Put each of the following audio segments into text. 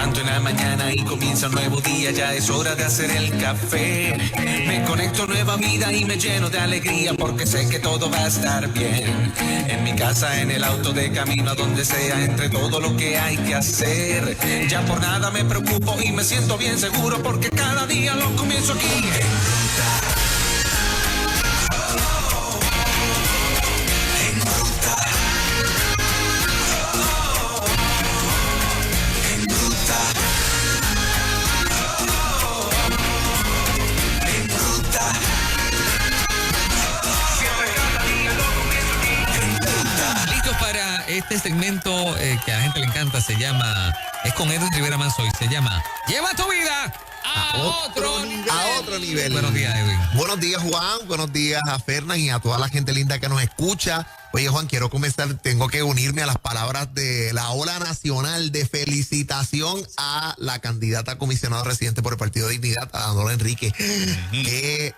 levanto en la mañana y comienza un nuevo día, ya es hora de hacer el café. Me conecto a nueva vida y me lleno de alegría porque sé que todo va a estar bien. En mi casa, en el auto, de camino a donde sea, entre todo lo que hay que hacer. Ya por nada me preocupo y me siento bien seguro porque cada día lo comienzo aquí. En ruta. Este segmento que a la gente le encanta es con Edwin Rivera Manso y se llama Lleva tu vida a otro nivel. A otro nivel. Buenos días, Edwin. Buenos días, Juan. Buenos días a Fernan y a toda la gente linda que nos escucha. Oye, Juan, quiero comenzar, tengo que unirme a las palabras de la ola nacional de felicitación a la candidata a comisionado residente por el Partido de Dignidad, a Danora Enrique. Qué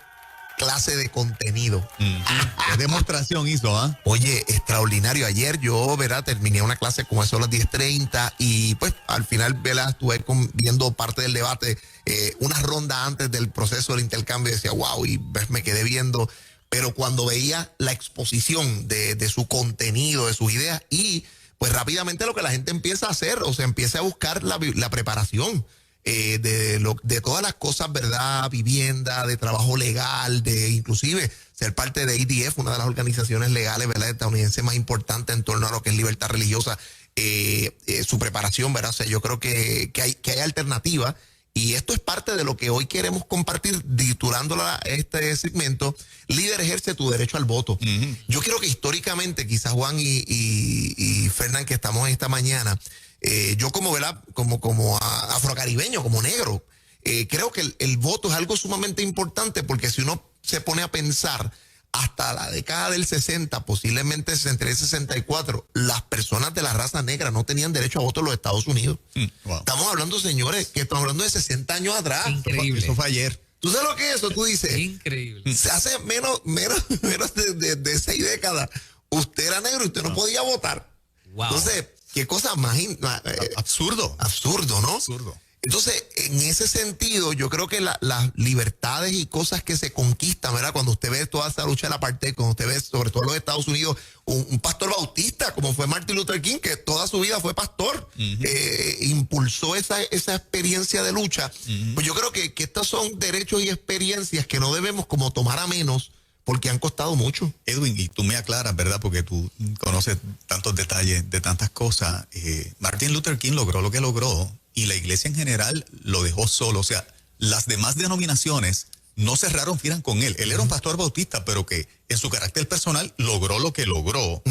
clase de contenido. Qué demostración hizo, ¿ah? Oye, extraordinario. Ayer yo, ¿verdad? Terminé una clase como eso a las 10:30 y pues al final, ¿verdad? Estuve viendo parte del debate, una ronda antes del proceso del intercambio y decía, wow, y me quedé viendo. Pero cuando veía la exposición de su contenido, de sus ideas y pues rápidamente lo que la gente empieza a hacer, o sea, empieza a buscar la preparación. De todas las cosas, ¿verdad? Vivienda, de trabajo legal, de inclusive ser parte de ADF, una de las organizaciones legales, ¿verdad? Estadounidenses más importantes en torno a lo que es libertad religiosa, su preparación, ¿verdad? O sea, yo creo que hay alternativa y esto es parte de lo que hoy queremos compartir titulando este segmento, Líder ejerce tu derecho al voto. Yo creo que históricamente, quizás Juan y Fernán, que estamos en esta mañana, yo como, ¿verdad? Como afrocaribeño, como negro, creo que el voto es algo sumamente importante porque si uno se pone a pensar hasta la década del 60, posiblemente 63, 64, las personas de la raza negra no tenían derecho a voto en los Estados Unidos. Wow. Estamos hablando, señores, que estamos hablando de 60 años atrás. Increíble. Eso fue ayer. ¿Tú sabes lo que es eso? Tú dices. Increíble. Se hace menos de 6 décadas. Usted era negro y usted no podía votar. Wow. Entonces, qué cosa más absurdo, ¿no? Absurdo. Entonces, en ese sentido, yo creo que las libertades y cosas que se conquistan, ¿verdad? Cuando usted ve toda esa lucha de la apartheid, cuando usted ve, sobre todo en los Estados Unidos, un pastor bautista, como fue Martin Luther King, que toda su vida fue pastor, impulsó esa experiencia de lucha. Pues yo creo que estos son derechos y experiencias que no debemos como tomar a menos, porque han costado mucho. Edwin, y tú me aclaras, ¿verdad? Porque tú conoces tantos detalles de tantas cosas. Martin Luther King logró lo que logró y la iglesia en general lo dejó solo. O sea, las demás denominaciones no cerraron filas con él. Él era un pastor bautista, pero que en su carácter personal logró lo que logró.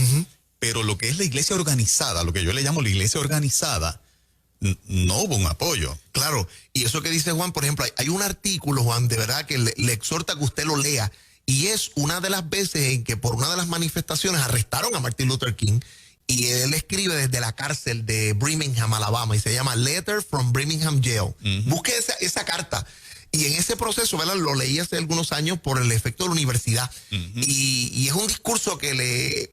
Pero lo que es la iglesia organizada, lo que yo le llamo la iglesia organizada, no hubo un apoyo. Claro, y eso que dice Juan, por ejemplo, hay un artículo, Juan, de verdad que le exhorta que usted lo lea. Y es una de las veces en que por una de las manifestaciones arrestaron a Martin Luther King y él escribe desde la cárcel de Birmingham, Alabama, y se llama Letter from Birmingham Jail. Busque esa carta. Y en ese proceso, ¿verdad? Lo leí hace algunos años por el efecto de la universidad. Y es un discurso que le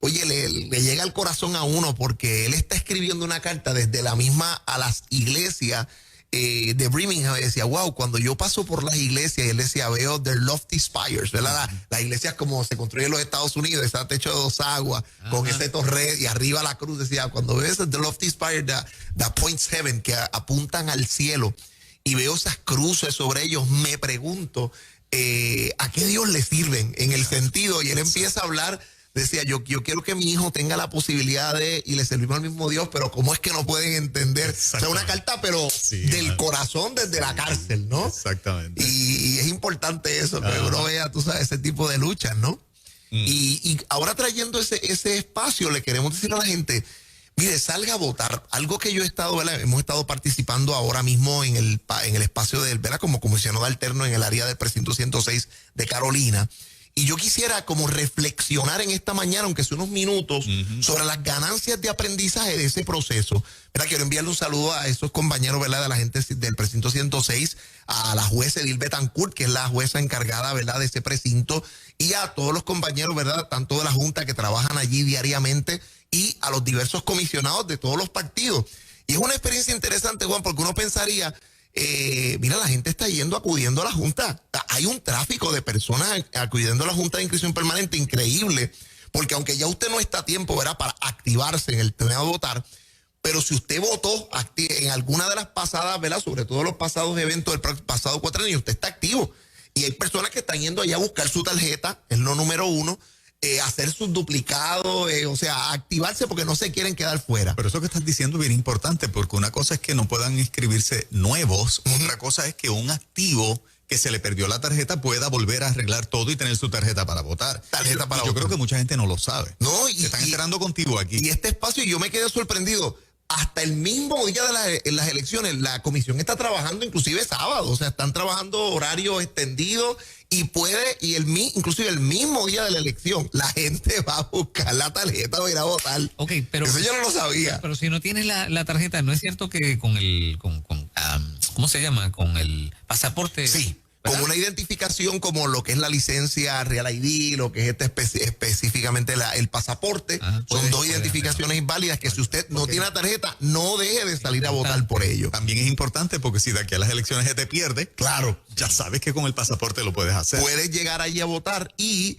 llega al corazón a uno porque él está escribiendo una carta desde la misma a las iglesias de Birmingham y decía, wow, cuando yo paso por las iglesias, y él decía, veo the lofty spires, ¿verdad? Las iglesias como se construyen en los Estados Unidos, ese techo de 2 aguas, con ese torre y arriba la cruz, decía, cuando ves the lofty spires that points heaven, que apuntan al cielo, y veo esas cruces sobre ellos, me pregunto, ¿a qué Dios le sirven? En el sentido, y él empieza a hablar. Decía, yo quiero que mi hijo tenga la posibilidad y le servimos al mismo Dios, pero ¿cómo es que no pueden entender? O sea, una carta, pero del corazón, desde la cárcel, ¿no? Exactamente. Y es importante eso, que uno vea, tú sabes, ese tipo de luchas, ¿no? Y ahora trayendo ese espacio, le queremos decir a la gente, mire, salga a votar. Algo que yo he estado, ¿verdad? Hemos estado participando ahora mismo en el espacio del, ¿verdad? Como comisionado alterno en el área del precinto 106 de Carolina. Y yo quisiera como reflexionar en esta mañana, aunque sea unos minutos, sobre las ganancias de aprendizaje de ese proceso. ¿Verdad? Quiero enviarle un saludo a esos compañeros, ¿verdad? De la gente del precinto 106, a la jueza Edil Betancourt, que es la jueza encargada, ¿verdad? De ese precinto, y a todos los compañeros, ¿verdad? Tanto de la Junta que trabajan allí diariamente, y a los diversos comisionados de todos los partidos. Y es una experiencia interesante, Juan, porque uno pensaría, mira, la gente está acudiendo a la Junta. Hay un tráfico de personas acudiendo a la Junta de Inscripción Permanente increíble, porque aunque ya usted no está a tiempo, ¿verdad?, para activarse en el tema de votar, pero si usted votó en alguna de las pasadas, ¿verdad?, sobre todo los pasados eventos del pasado cuatrienio, usted está activo. Y hay personas que están yendo allá a buscar su tarjeta, es lo número uno, hacer sus duplicados, o sea, activarse porque no se quieren quedar fuera. Pero eso que estás diciendo es bien importante, porque una cosa es que no puedan inscribirse nuevos, otra cosa es que un activo que se le perdió la tarjeta pueda volver a arreglar todo y tener su tarjeta para votar. Yo creo que mucha gente no lo sabe. No, se están enterando contigo aquí. Y este espacio, yo me quedé sorprendido. Hasta el mismo día de las elecciones, la comisión está trabajando inclusive sábado, o sea, están trabajando horarios extendidos y inclusive el mismo día de la elección, la gente va a buscar la tarjeta o ir a votar. Ok, pero eso yo no lo sabía. Pero si no tienes la tarjeta, ¿no es cierto que con ¿cómo se llama? Con el pasaporte? Sí. ¿verdad? Con una identificación como lo que es la licencia Real ID, lo que es específicamente el pasaporte, son dos identificaciones inválidas que si usted no tiene la tarjeta, no deje de salir a votar por ello. También es importante porque si de aquí a las elecciones se te pierde, claro, ya sabes que con el pasaporte lo puedes hacer. Puedes llegar allí a votar y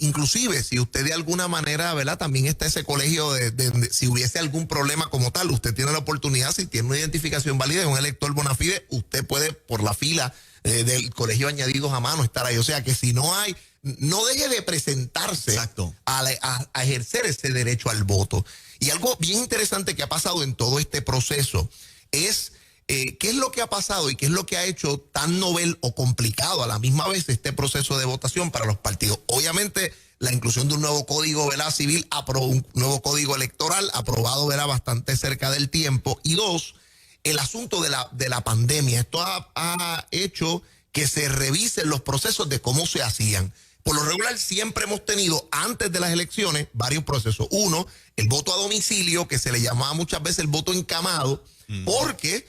inclusive si usted de alguna manera, ¿verdad? También está ese colegio de si hubiese algún problema como tal, usted tiene la oportunidad, si tiene una identificación válida de un elector bona fide, usted puede por la fila del colegio añadidos a mano estar ahí. O sea que si no hay, no deje de presentarse a ejercer ese derecho al voto. Y algo bien interesante que ha pasado en todo este proceso es qué es lo que ha pasado y qué es lo que ha hecho tan novel o complicado a la misma vez este proceso de votación para los partidos. Obviamente la inclusión de un nuevo código, ¿verdad?, civil, un nuevo código electoral aprobado, ¿verdad?, bastante cerca del tiempo. Y dos, el asunto de la pandemia. Esto ha hecho que se revisen los procesos de cómo se hacían. Por lo regular siempre hemos tenido antes de las elecciones varios procesos. Uno, el voto a domicilio, que se le llamaba muchas veces el voto encamado, porque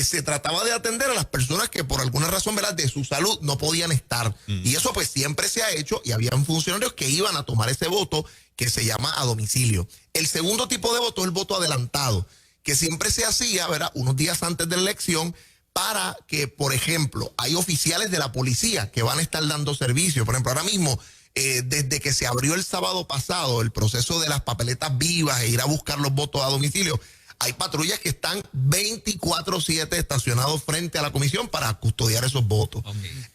se trataba de atender a las personas que por alguna razón, ¿verdad?, de su salud no podían estar. Y eso pues siempre se ha hecho y habían funcionarios que iban a tomar ese voto que se llama a domicilio. El segundo tipo de voto es el voto adelantado, que siempre se hacía, ¿verdad?, unos días antes de la elección para que, por ejemplo, hay oficiales de la policía que van a estar dando servicio. Por ejemplo, ahora mismo, desde que se abrió el sábado pasado el proceso de las papeletas vivas e ir a buscar los votos a domicilio, hay patrullas que están 24/7 estacionados frente a la comisión para custodiar esos votos.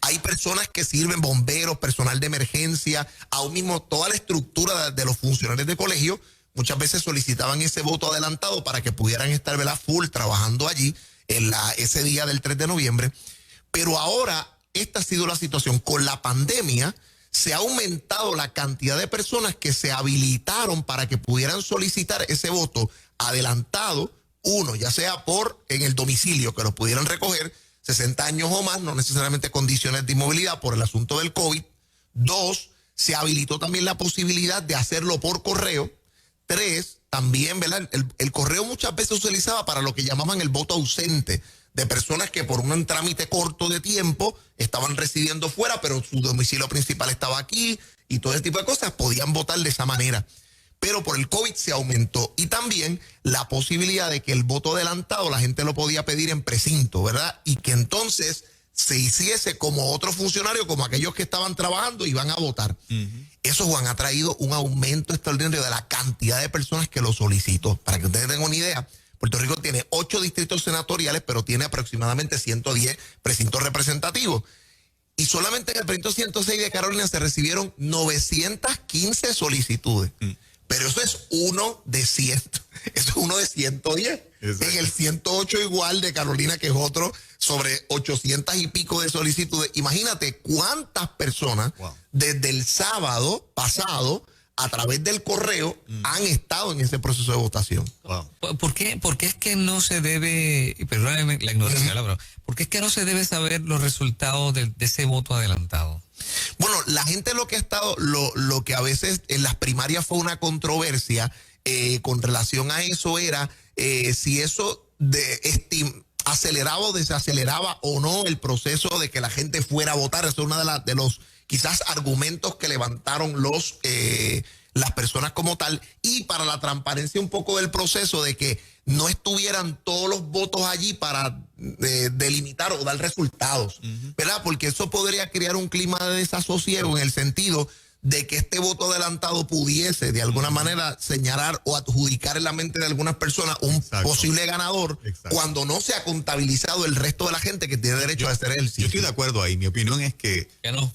Hay personas que sirven, bomberos, personal de emergencia, aún mismo toda la estructura de los funcionarios de colegio. Muchas veces solicitaban ese voto adelantado para que pudieran estar, ¿verdad?, full trabajando allí ese día del 3 de noviembre. Pero ahora esta ha sido la situación. Con la pandemia se ha aumentado la cantidad de personas que se habilitaron para que pudieran solicitar ese voto adelantado. Uno, ya sea en el domicilio, que lo pudieran recoger, 60 años o más, no necesariamente condiciones de inmovilidad por el asunto del COVID. Dos, se habilitó también la posibilidad de hacerlo por correo. Tres, también, ¿verdad?, el correo muchas veces se utilizaba para lo que llamaban el voto ausente, de personas que por un trámite corto de tiempo estaban residiendo fuera, pero su domicilio principal estaba aquí y todo ese tipo de cosas, podían votar de esa manera. Pero por el COVID se aumentó. Y también la posibilidad de que el voto adelantado la gente lo podía pedir en precinto, ¿verdad? Y que entonces se hiciese como otro funcionario, como aquellos que estaban trabajando y van a votar. Eso, Juan, ha traído un aumento extraordinario de la cantidad de personas que lo solicitó. Para que ustedes tengan una idea, Puerto Rico tiene 8 distritos senatoriales, pero tiene aproximadamente 110 precintos representativos. Y solamente en el precinto 106 de Carolina se recibieron 915 solicitudes. Pero eso es uno de 100. Eso es uno de 110. Exacto. En el 108 igual de Carolina, que es otro, sobre 800 y pico de solicitudes. Imagínate cuántas personas desde el sábado pasado a través del correo han estado en ese proceso de votación. ¿Por qué es que no se debe, perdóname la ignorancia, pero ¿por qué es que no se debe saber los resultados de ese voto adelantado? Bueno, la gente lo que ha estado, lo que a veces en las primarias fue una controversia con relación a eso era si eso aceleraba o desaceleraba o no el proceso de que la gente fuera a votar. Eso es uno de los quizás argumentos que levantaron las personas como tal, y para la transparencia un poco del proceso de que no estuvieran todos los votos allí para delimitar o dar resultados, ¿verdad? Porque eso podría crear un clima de desasosiego en el sentido de que este voto adelantado pudiese de alguna manera señalar o adjudicar en la mente de algunas personas un posible ganador cuando no se ha contabilizado el resto de la gente que tiene derecho a hacer el sitio. Yo estoy de acuerdo ahí. Mi opinión es que no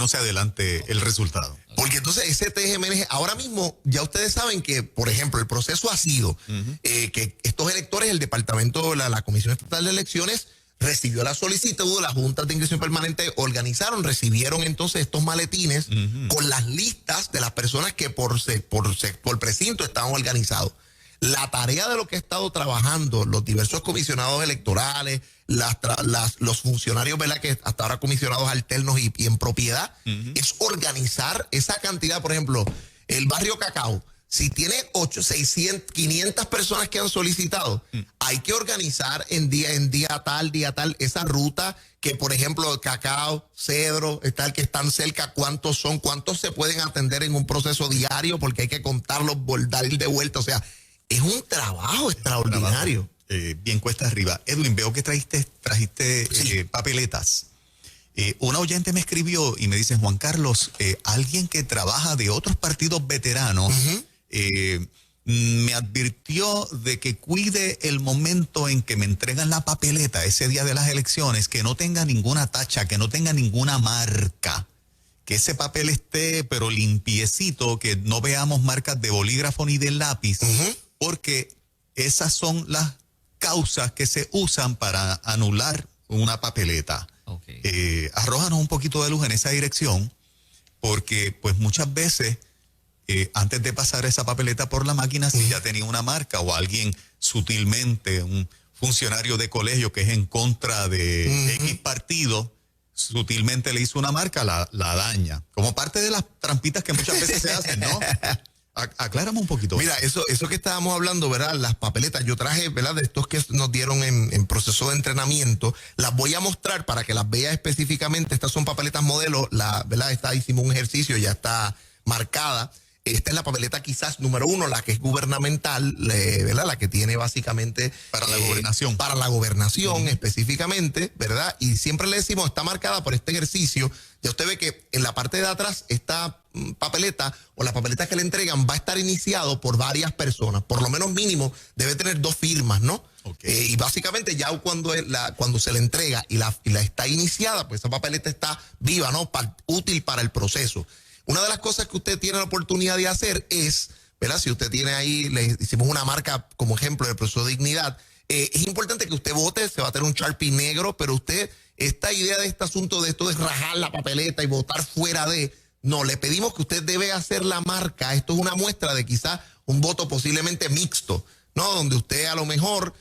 se adelante el resultado. Porque entonces ese TGMNG, ahora mismo ya ustedes saben que, por ejemplo, el proceso ha sido que estos electores, el departamento, la Comisión Estatal de Elecciones, recibió la solicitud, las juntas de inscripción permanente recibieron entonces estos maletines con las listas de las personas que por precinto estaban organizados. La tarea de lo que ha estado trabajando los diversos comisionados electorales, los funcionarios, ¿verdad?, que hasta ahora comisionados alternos y en propiedad, es organizar esa cantidad. Por ejemplo, el barrio Cacao, si tiene 500 personas que han solicitado, hay que organizar en día tal, esa ruta que, por ejemplo, Cacao, Cedro, que están cerca, cuántos se pueden atender en un proceso diario, porque hay que contarlos, dar de vuelta. O sea, es un trabajo extraordinario. Bien cuesta arriba. Edwin, veo que trajiste papeletas. Una oyente me escribió y me dice: Juan Carlos, alguien que trabaja de otros partidos veteranos me advirtió de que cuide el momento en que me entregan la papeleta ese día de las elecciones, que no tenga ninguna tacha, que no tenga ninguna marca, que ese papel esté pero limpiecito, que no veamos marcas de bolígrafo ni de lápiz, porque esas son las causas que se usan para anular una papeleta. Arrójanos un poquito de luz en esa dirección, porque pues muchas veces antes de pasar esa papeleta por la máquina, si ya tenía una marca o alguien sutilmente, un funcionario de colegio que es en contra de X partido, sutilmente le hizo una marca, la daña. Como parte de las trampitas que muchas veces se hacen, ¿no? Aclárame un poquito. Mira, eso que estábamos hablando, ¿verdad? Las papeletas, yo traje, ¿verdad?, de estos que nos dieron en proceso de entrenamiento. Las voy a mostrar para que las veas específicamente. Estas son papeletas modelo, ¿verdad? Hicimos un ejercicio, ya está marcada. Esta es la papeleta quizás número 1, la que es gubernamental, ¿verdad? La que tiene básicamente... Para la gobernación. Para la gobernación específicamente, ¿verdad? Y siempre le decimos, está marcada por este ejercicio. Ya usted ve que en la parte de atrás esta papeleta o la papeleta que le entregan va a estar iniciado por varias personas. Por lo menos mínimo debe tener 2 firmas, ¿no? Y básicamente ya cuando se le entrega y la está iniciada, pues esa papeleta está viva, ¿no? Útil para el proceso. Una de las cosas que usted tiene la oportunidad de hacer es, ¿verdad? Si usted tiene ahí, le hicimos una marca como ejemplo del proceso de dignidad, es importante que usted vote, se va a tener un Sharpie negro, pero usted, esta idea de este asunto de esto de rajar la papeleta y votar fuera de, no, le pedimos que usted debe hacer la marca. Esto es una muestra de quizás un voto posiblemente mixto, ¿no? Donde usted a lo mejor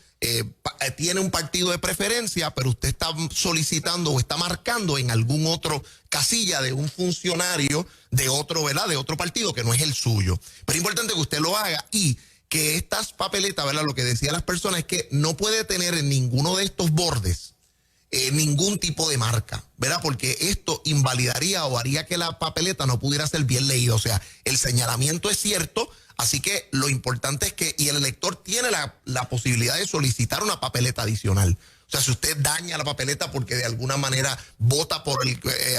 tiene un partido de preferencia, pero usted está solicitando o está marcando en algún otro casilla de un funcionario de otro, ¿verdad?, de otro partido que no es el suyo. Pero es importante que usted lo haga y que estas papeletas, ¿verdad?, lo que decían las personas es que no puede tener en ninguno de estos bordes ningún tipo de marca, ¿verdad? Porque esto invalidaría o haría que la papeleta no pudiera ser bien leída. O sea, el señalamiento es cierto, así que lo importante es que, y el elector tiene la posibilidad de solicitar una papeleta adicional. O sea, si usted daña la papeleta porque de alguna manera vota por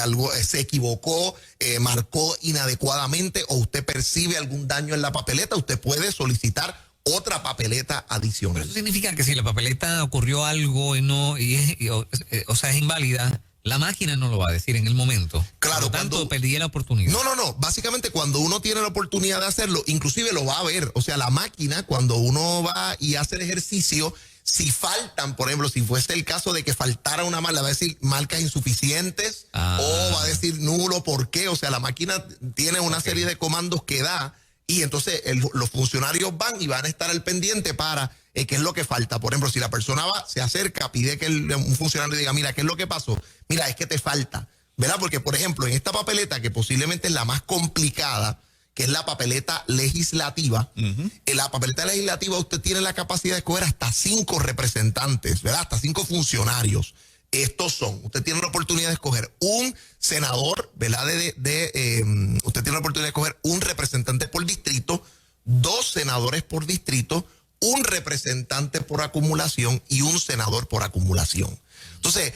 algo, se equivocó, marcó inadecuadamente, o usted percibe algún daño en la papeleta, usted puede solicitar otra papeleta adicional. Pero eso significa que si la papeleta ocurrió algo o sea, es inválida, la máquina no lo va a decir en el momento. Claro. Por lo tanto, perdí la oportunidad. No. Básicamente, cuando uno tiene la oportunidad de hacerlo, inclusive lo va a ver. O sea, la máquina, cuando uno va y hace el ejercicio, si faltan, por ejemplo, si fuese el caso de que faltara una marca, va a decir marcas insuficientes o va a decir nulo. ¿Por qué? O sea, la máquina tiene una serie de comandos que da. Y entonces los funcionarios van y van a estar al pendiente para qué es lo que falta. Por ejemplo, si la persona va, se acerca, pide que un funcionario diga, mira, ¿qué es lo que pasó? Mira, es que te falta, ¿verdad? Porque, por ejemplo, en esta papeleta, que posiblemente es la más complicada, que es la papeleta legislativa, en la papeleta legislativa usted tiene la capacidad de escoger hasta 5 representantes, ¿verdad? Hasta 5 funcionarios. estos son, usted tiene la oportunidad de escoger un senador, ¿verdad? Usted tiene la oportunidad de escoger un representante por distrito, 2 senadores por distrito, un representante por acumulación y un senador por acumulación. Entonces,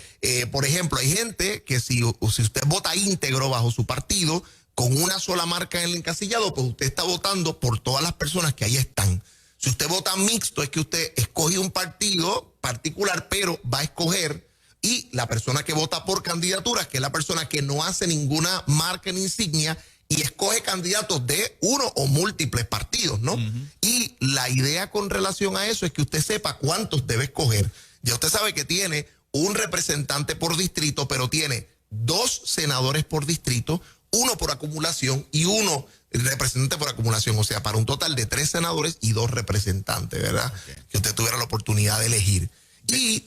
por ejemplo, hay gente que si usted vota íntegro bajo su partido, con una sola marca en el encasillado, pues usted está votando por todas las personas que ahí están. Si usted vota mixto, es que usted escoge un partido particular, pero va a escoger, y la persona que vota por candidaturas, que es la persona que no hace ninguna marca ni insignia, y escoge candidatos de uno o múltiples partidos, ¿no? Y la idea con relación a eso es que usted sepa cuántos debe escoger. Ya usted sabe que tiene un representante por distrito, pero tiene 2 senadores por distrito, 1 por acumulación y 1 representante por acumulación. O sea, para un total de 3 senadores y 2 representantes, ¿verdad? Okay. Que usted tuviera la oportunidad de elegir. Y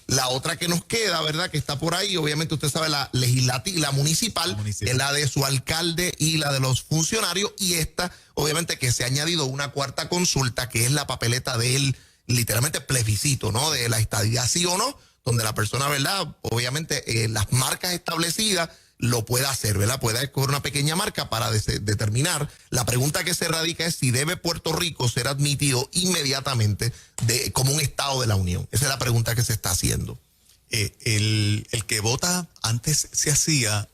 la otra que nos queda, ¿verdad? Que está por ahí, obviamente usted sabe, la legislativa, la municipal, es la de su alcalde y la de los funcionarios. Y esta, obviamente, que se ha añadido una 4ª consulta, que es la papeleta del, literalmente, plebiscito, ¿no? De la estadidad sí o no, donde la persona, ¿verdad? Obviamente, las marcas establecidas lo pueda hacer, ¿verdad? Puede escoger una pequeña marca para determinar. La pregunta que se radica es si debe Puerto Rico ser admitido inmediatamente como un estado de la Unión. Esa es la pregunta que se está haciendo. El que vota, antes se hacía,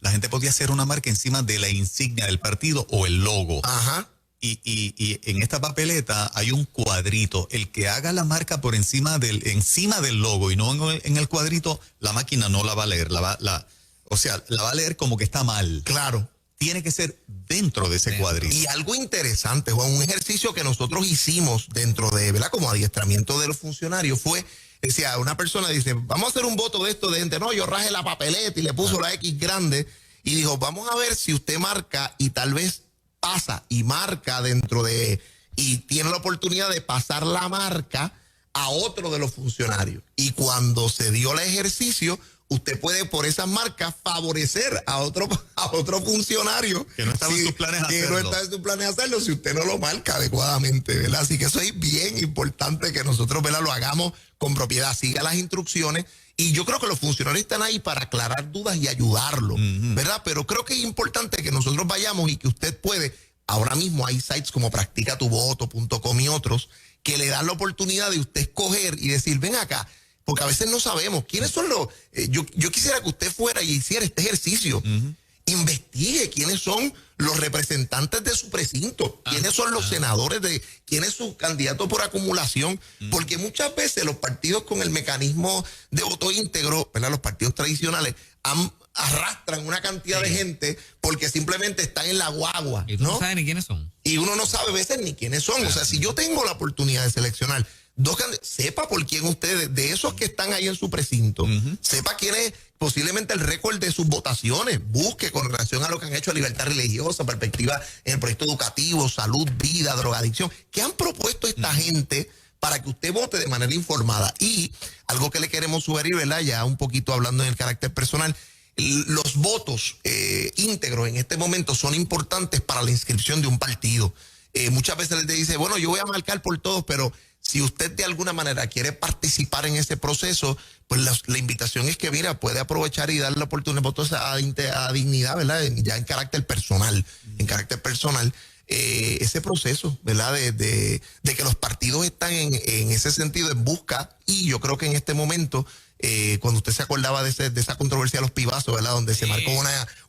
la gente podía hacer una marca encima de la insignia del partido o el logo. Ajá. Y en esta papeleta hay un cuadrito. El que haga la marca por encima del logo y no en el cuadrito, la máquina no la va a leer, o sea, la va a leer como que está mal. Claro. Tiene que ser dentro de ese cuadrito. Y algo interesante, Juan, un ejercicio que nosotros hicimos dentro de, ¿verdad? Como adiestramiento de los funcionarios fue, decía, una persona dice, vamos a hacer un voto de esto de gente. No, yo rajé la papeleta y le puso la X grande y dijo, vamos a ver si usted marca y tal vez pasa y marca dentro de, y tiene la oportunidad de pasar la marca a otro de los funcionarios. Y cuando se dio el ejercicio, usted puede por esas marcas favorecer a otro funcionario que no estaba en sus planes hacerlo. Que no está en sus planes hacerlo si usted no lo marca adecuadamente, ¿verdad? Así que eso es bien importante que nosotros, ¿verdad?, lo hagamos con propiedad, siga las instrucciones. Y yo creo que los funcionarios están ahí para aclarar dudas y ayudarlo, ¿verdad? Pero creo que es importante que nosotros vayamos y que usted puede, ahora mismo hay sites como practicatuvoto.com y otros que le dan la oportunidad de usted escoger y decir, ven acá, porque a veces no sabemos quiénes son los... yo quisiera que usted fuera y hiciera este ejercicio. Investigue quiénes son los representantes de su precinto, quiénes son los senadores, quién es su candidato por acumulación, porque muchas veces los partidos con el mecanismo de voto íntegro, ¿verdad?, los partidos tradicionales, arrastran una cantidad de gente porque simplemente están en la guagua. Y tú no sabes ni quiénes son. Y uno no sabe a veces ni quiénes son. O sea, si yo tengo la oportunidad de seleccionar 2 candidatos, sepa por quién ustedes, de esos que están ahí en su precinto, sepa quién es posiblemente el récord de sus votaciones, busque con relación a lo que han hecho a libertad religiosa, perspectiva en el proyecto educativo, salud, vida, drogadicción, ¿qué han propuesto esta gente para que usted vote de manera informada? Y algo que le queremos sugerir, ¿verdad?, ya un poquito hablando en el carácter personal, los votos íntegros en este momento son importantes para la inscripción de un partido. Muchas veces les dice, bueno, yo voy a marcar por todos, pero si usted de alguna manera quiere participar en ese proceso, pues la invitación es que, mira, puede aprovechar y darle la oportunidad de votos a dignidad, ¿verdad? Ya en carácter personal, ese proceso, ¿verdad? De que los partidos están en ese sentido en busca, y yo creo que en este momento, cuando usted se acordaba de esa controversia de los pibazos, ¿verdad?, donde se marcó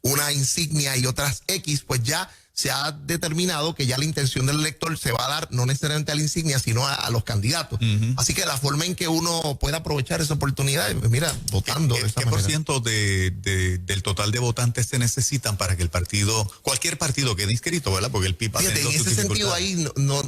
una insignia y otras X, pues ya se ha determinado que ya la intención del elector se va a dar no necesariamente a la insignia, sino a los candidatos. Así que la forma en que uno puede aprovechar esa oportunidad, mira, votando de esa manera. ¿Qué por ciento del total de votantes se necesitan para que el partido, cualquier partido quede inscrito, ¿verdad? Porque el PIB en ese sentido ahí no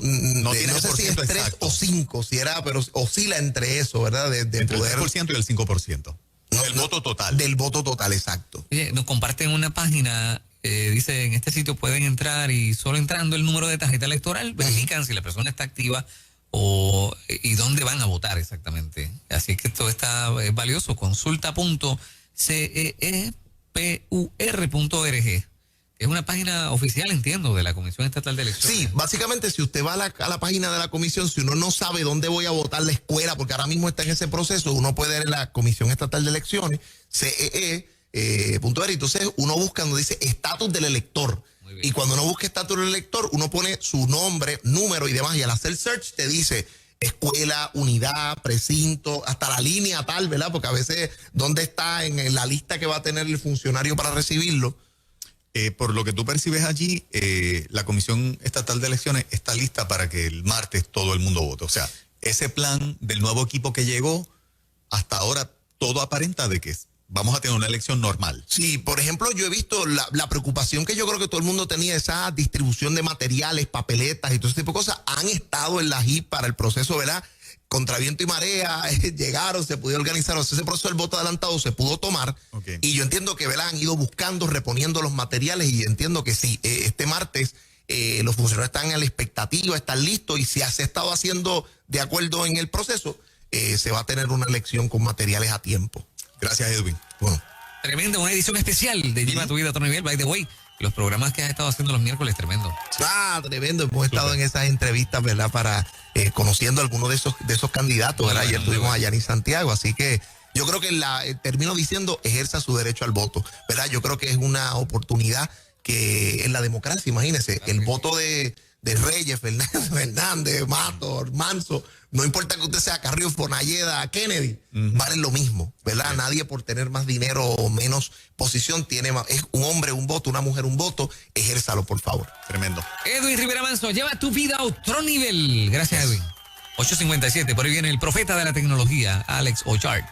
sé si es 3 o 5, si era, pero oscila entre eso, ¿verdad? Entre el 3% y el 5%. Del voto total. Del voto total, exacto. Oye, nos comparten una página. Dice, en este sitio pueden entrar y solo entrando el número de tarjeta electoral verifican si la persona está activa y dónde van a votar exactamente. Así que esto está valioso. Consulta.cepur.org. Es una página oficial, entiendo, de la Comisión Estatal de Elecciones. Sí, básicamente si usted va a la página de la comisión, si uno no sabe dónde voy a votar la escuela, porque ahora mismo está en ese proceso, uno puede ir en la Comisión Estatal de Elecciones, CEE.er, entonces uno busca donde dice estatus del elector. Y cuando uno busca estatus del elector, uno pone su nombre, número y demás, y al hacer search te dice escuela, unidad, precinto, hasta la línea tal, ¿verdad? Porque a veces, ¿dónde está en la lista que va a tener el funcionario para recibirlo? Por lo que tú percibes allí, la Comisión Estatal de Elecciones está lista para que el martes todo el mundo vote. O sea, ese plan del nuevo equipo que llegó, hasta ahora todo aparenta de que vamos a tener una elección normal. Sí, por ejemplo, yo he visto la preocupación que yo creo que todo el mundo tenía, esa distribución de materiales, papeletas y todo ese tipo de cosas, han estado en la JIP para el proceso, ¿verdad? Contra viento y marea, llegaron, se pudo organizar, o sea, ese proceso del voto adelantado se pudo tomar. Okay. Y yo entiendo que, ¿verdad? Han ido buscando, reponiendo los materiales y entiendo que sí, este martes los funcionarios están en la expectativa, están listos y si se ha estado haciendo de acuerdo en el proceso, se va a tener una elección con materiales a tiempo. Gracias, Edwin. Bueno. Tremendo, una edición especial de Lleva tu vida a otro nivel. By the way, los programas que has estado haciendo los miércoles, tremendo. Ah, tremendo. Hemos estado en esas entrevistas, ¿verdad? Para conociendo algunos de esos candidatos, ¿verdad? Ayer tuvimos a Yanis Santiago, así que yo creo que termino diciendo, ejerza su derecho al voto, ¿verdad? Yo creo que es una oportunidad que en la democracia, imagínense, el voto de Reyes, Fernández, Mato, Manso, no importa que usted sea Carrillo, Fonalleda, Kennedy, valen lo mismo, ¿verdad? Sí. Nadie por tener más dinero o menos posición tiene más. Es un hombre un voto, una mujer un voto, ejérzalo, por favor. Tremendo. Edwin Rivera Manso, lleva tu vida a otro nivel. Gracias, Edwin. 8:57, por ahí viene el profeta de la tecnología, Alex Ochart.